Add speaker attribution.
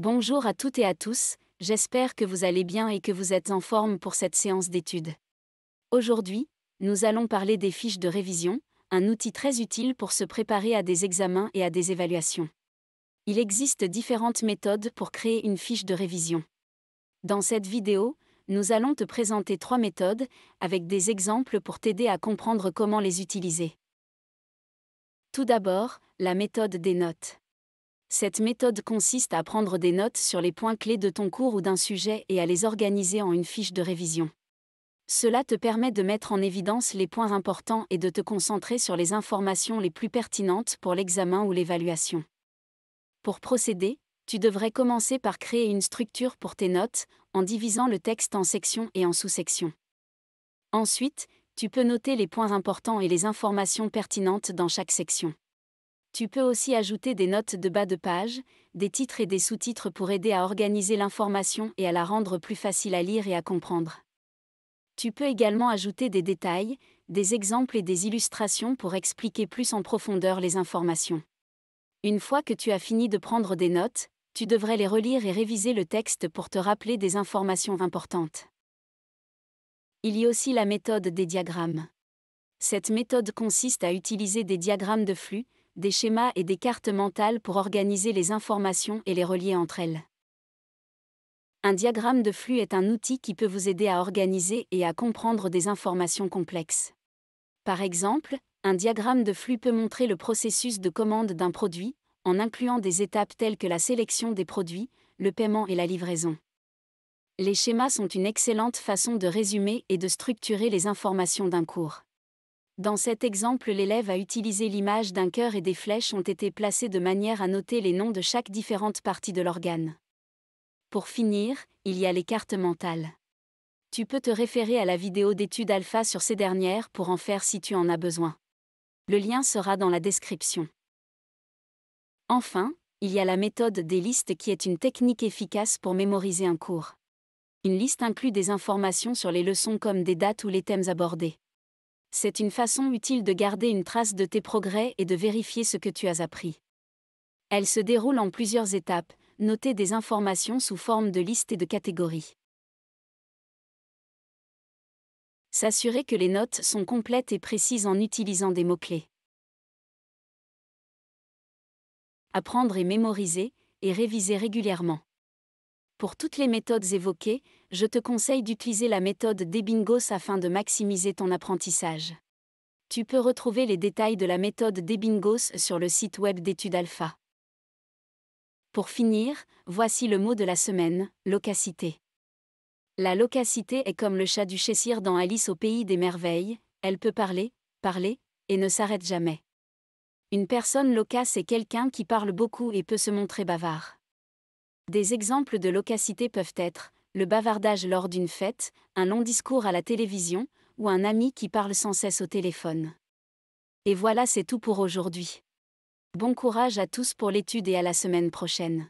Speaker 1: Bonjour à toutes et à tous, j'espère que vous allez bien et que vous êtes en forme pour cette séance d'études. Aujourd'hui, nous allons parler des fiches de révision, un outil très utile pour se préparer à des examens et à des évaluations. Il existe différentes méthodes pour créer une fiche de révision. Dans cette vidéo, nous allons te présenter 3 méthodes, avec des exemples pour t'aider à comprendre comment les utiliser. Tout d'abord, la méthode des notes. Cette méthode consiste à prendre des notes sur les points clés de ton cours ou d'un sujet et à les organiser en une fiche de révision. Cela te permet de mettre en évidence les points importants et de te concentrer sur les informations les plus pertinentes pour l'examen ou l'évaluation. Pour procéder, tu devrais commencer par créer une structure pour tes notes, en divisant le texte en sections et en sous-sections. Ensuite, tu peux noter les points importants et les informations pertinentes dans chaque section. Tu peux aussi ajouter des notes de bas de page, des titres et des sous-titres pour aider à organiser l'information et à la rendre plus facile à lire et à comprendre. Tu peux également ajouter des détails, des exemples et des illustrations pour expliquer plus en profondeur les informations. Une fois que tu as fini de prendre des notes, tu devrais les relire et réviser le texte pour te rappeler des informations importantes. Il y a aussi la méthode des diagrammes. Cette méthode consiste à utiliser des diagrammes de flux, des schémas et des cartes mentales pour organiser les informations et les relier entre elles. Un diagramme de flux est un outil qui peut vous aider à organiser et à comprendre des informations complexes. Par exemple, un diagramme de flux peut montrer le processus de commande d'un produit, en incluant des étapes telles que la sélection des produits, le paiement et la livraison. Les schémas sont une excellente façon de résumer et de structurer les informations d'un cours. Dans cet exemple, l'élève a utilisé l'image d'un cœur et des flèches ont été placées de manière à noter les noms de chaque différente partie de l'organe. Pour finir, il y a les cartes mentales. Tu peux te référer à la vidéo d'étude alpha sur ces dernières pour en faire si tu en as besoin. Le lien sera dans la description. Enfin, il y a la méthode des listes qui est une technique efficace pour mémoriser un cours. Une liste inclut des informations sur les leçons comme des dates ou les thèmes abordés. C'est une façon utile de garder une trace de tes progrès et de vérifier ce que tu as appris. Elle se déroule en plusieurs étapes, noter des informations sous forme de listes et de catégories. S'assurer que les notes sont complètes et précises en utilisant des mots-clés. Apprendre et mémoriser, et réviser régulièrement. Pour toutes les méthodes évoquées, je te conseille d'utiliser la méthode d'Ebbinghaus afin de maximiser ton apprentissage. Tu peux retrouver les détails de la méthode d'Ebbinghaus sur le site web d'Études Alpha. Pour finir, voici le mot de la semaine, loquacité. La loquacité est comme le chat du Cheshire dans Alice au pays des merveilles, elle peut parler, et ne s'arrête jamais. Une personne loquace est quelqu'un qui parle beaucoup et peut se montrer bavard. Des exemples de loquacité peuvent être le bavardage lors d'une fête, un long discours à la télévision, ou un ami qui parle sans cesse au téléphone. Et voilà, c'est tout pour aujourd'hui. Bon courage à tous pour l'étude et à la semaine prochaine.